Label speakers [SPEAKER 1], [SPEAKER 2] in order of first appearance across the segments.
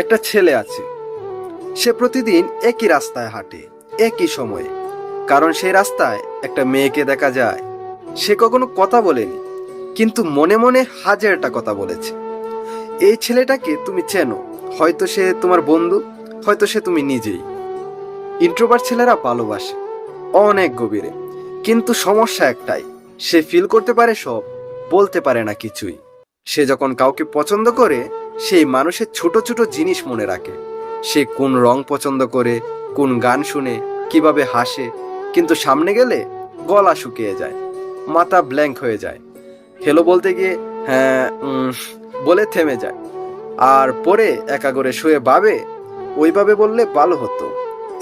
[SPEAKER 1] একটা ছেলে আছে, সে প্রতিদিন একই রাস্তায় হাঁটে, একই সময়ে। কারণ সেই রাস্তায় একটা মেয়েকে দেখা যায়। সে কখনো কথা বলেনি, কিন্তু মনে মনে হাজারটা কথা বলেছে। এই ছেলেটাকে তুমি চেনো, হয়তো সে তোমার বন্ধু, হয়তো সে তুমি নিজেই। ইন্ট্রোভার্ট ছেলেরা ভালোবাসে অনেক গভীরে, কিন্তু সমস্যা একটাই, সে ফিল করতে পারে সব, বলতে পারে না কিছুই। সে যখন কাউকে পছন্দ করে, সেই মানুষের ছোট ছোট জিনিস মনে রাখে। সে কোন রং পছন্দ করে, কোন গান শুনে, কিভাবে হাসে, কিন্তু সামনে গেলে গলা শুকিয়ে যায়, মাথা ব্ল্যাঙ্ক হয়ে যায়। হ্যালো বলতে গিয়ে হ্যাঁ বলে থেমে যায়, আর পরে একা করে শুয়ে ভাবে ওইভাবে বললে ভালো হতো,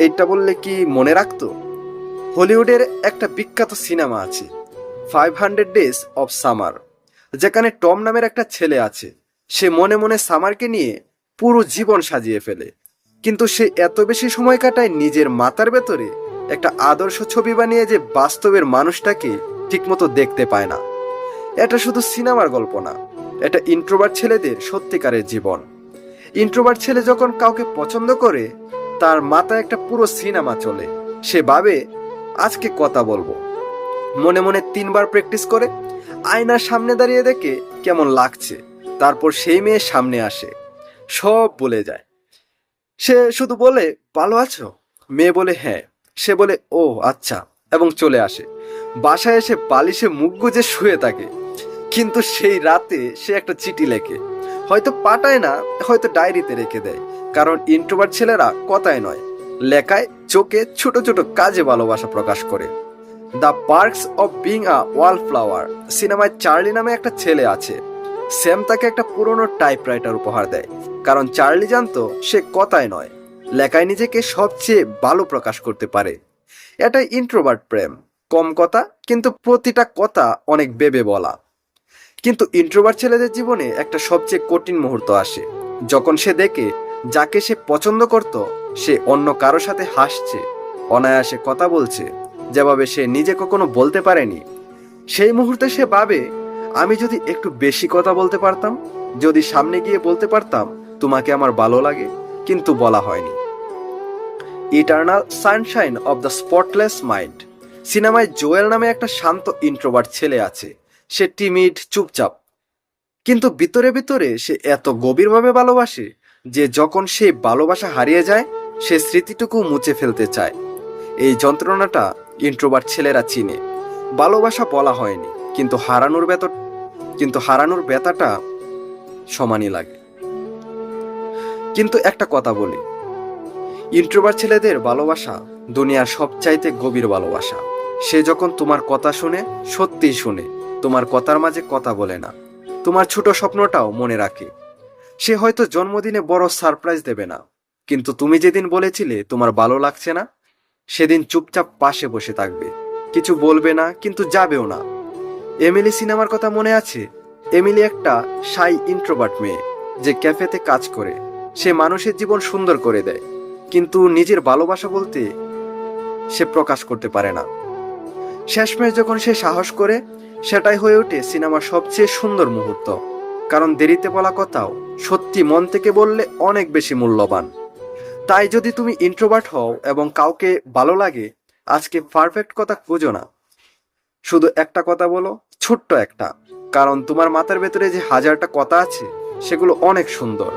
[SPEAKER 1] এইটা বললে কি মনে রাখতো। হলিউডের একটা বিখ্যাত সিনেমা আছে 500 ডেজ অফ সামার, যেখানে টম নামের একটা ছেলে আছে। সে মনে মনে সামারকে নিয়ে পুরো জীবন সাজিয়ে ফেলে, কিন্তু সে এত বেশি সময় কাটায় নিজের মাথার ভেতরে একটা আদর্শ ছবি বানিয়ে যে বাস্তবের মানুষটাকে ঠিকমতো দেখতে পায় না। এটা শুধু সিনেমার গল্প না, এটা ইন্ট্রোভার্ট ছেলেদের সত্যিকারের জীবন। ইন্ট্রোভার্ট ছেলে যখন কাউকে পছন্দ করে, তার মাথায় একটা পুরো সিনেমা চলে। সে ভাবে আজকে কথা বলবো, মনে মনে 3বার প্র্যাকটিস করে, আয়নার সামনে দাঁড়িয়ে দেখে কেমন লাগছে, তারপর সেই মেয়ের সামনে আসে, সব বলে যায়। সে শুধু বলে ভালো আছো, মেয়ে বলে হ্যাঁ, সে বলে ও আচ্ছা, এবং চলে আসে। বাসায় এসে বালিশে মুখ গুজে শুয়ে থাকে, কিন্তু সেই রাতে সে একটা চিঠি লেখে, হয়তো পাঠায় না, হয়তো ডায়েরিতে রেখে দেয়। কারণ ইন্ট্রোভার্ট ছেলেরা কথায় নয়, লেখায়, চোখে, ছোট ছোট কাজে ভালোবাসা প্রকাশ করে। The parks of being a wall flower সিনেমায় চার্লি নামে একটা ছেলে আছে। স্যাম তাকে একটা পুরনো টাইপরাইটার উপহার দেয়, কারণ চার্লি জানতো সে কথায় নয়, লেখায় নিজেকে সবচেয়ে ভালো প্রকাশ করতে পারে। এটাই ইন্ট্রোভার্ট প্রেম, কম কথা, কিন্তু প্রতিটা কথা অনেক ভেবে বলা। কিন্তু ইন্ট্রোভার্ট ছেলেদের জীবনে একটা সবচেয়ে কঠিন মুহূর্ত আসে, যখন সে দেখে যাকে সে পছন্দ করত সে অন্য কারো সাথে হাসছে, অনায়াসে কথা বলছে, যেভাবে সে নিজে কখনো বলতে পারেনি। সেই মুহূর্তে সে ভাবে, আমি যদি একটু বেশি কথা বলতে পারতাম, যদি সামনে গিয়ে বলতে পারতাম তোমাকে আমার ভালো লাগে, কিন্তু বলা হয়নি। Eternal Sunshine of the spotless mind সিনেমায় জোয়েল নামে একটা শান্ত ইন্ট্রোভার্ট ছেলে আছে। সে টিমিড, চুপচাপ, কিন্তু ভিতরে ভিতরে সে এত গভীরভাবে ভালোবাসে যে যখন সে ভালোবাসা হারিয়ে যায়, সে স্মৃতিটুকু মুছে ফেলতে চায়। এই যন্ত্রণাটা ইন্ট্রোভার্ট ছেলেরা চিনে। ভালোবাসা বলা হয়নি, কিন্তু হারানোর ব্যথাটা সমানই লাগে। কিন্তু একটা কথা বলি, ইন্ট্রোভার্ট ছেলেদের ভালোবাসা দুনিয়ার সবচাইতে গভীর ভালোবাসা। সে যখন তোমার কথা শুনে, সত্যিই শুনে, তোমার কথার মাঝে কথা বলে না, তোমার ছোট স্বপ্নটাও মনে রাখে। সে হয়তো জন্মদিনে বড় সারপ্রাইজ দেবে না, কিন্তু তুমি যেদিন বলেছিলে তোমার ভালো লাগছে না, সেদিন চুপচাপ পাশে বসে থাকবে, কিছু বলবে না, কিন্তু যাবেও না। এমিলি সিনেমার কথা মনে আছে? এমিলি একটা শাই ইন্ট্রোভার্ট মেয়ে, যে ক্যাফেতে কাজ করে। সে মানুষের জীবন সুন্দর করে দেয়, কিন্তু নিজের ভালোবাসা বলতে সে প্রকাশ করতে পারে না। শেষমেশ যখন সে সাহস করে, সেটাই হয়ে ওঠে সিনেমার সবচেয়ে সুন্দর মুহূর্ত। কারণ দেরিতে বলা কথাও সত্যি মন থেকে বললে অনেক বেশি মূল্যবান। তাই যদি তুমি ইন্ট্রোভার্ট হও এবং কাউকে ভালো লাগে, আজকে পারফেক্ট কথা খুঁজো না, শুধু একটা কথা বলো, ছোট্ট একটা। কারণ তোমার মাথার ভেতরে যে হাজারটা কথা আছে, সেগুলো অনেক সুন্দর,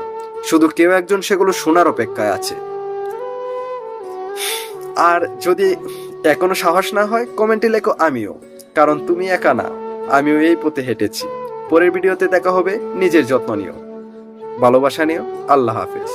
[SPEAKER 1] শুধু কেউ একজন সেগুলো শোনার অপেক্ষায় আছে। আর যদি এখনো সাহস না হয়, কমেন্টে লেখো আমিও, কারণ তুমি একা না, আমিও এই পথে হেঁটেছি। পরের ভিডিওতে দেখা হবে। নিজের যত্ন নিও, ভালোবাসা নিও। আল্লাহ হাফেজ।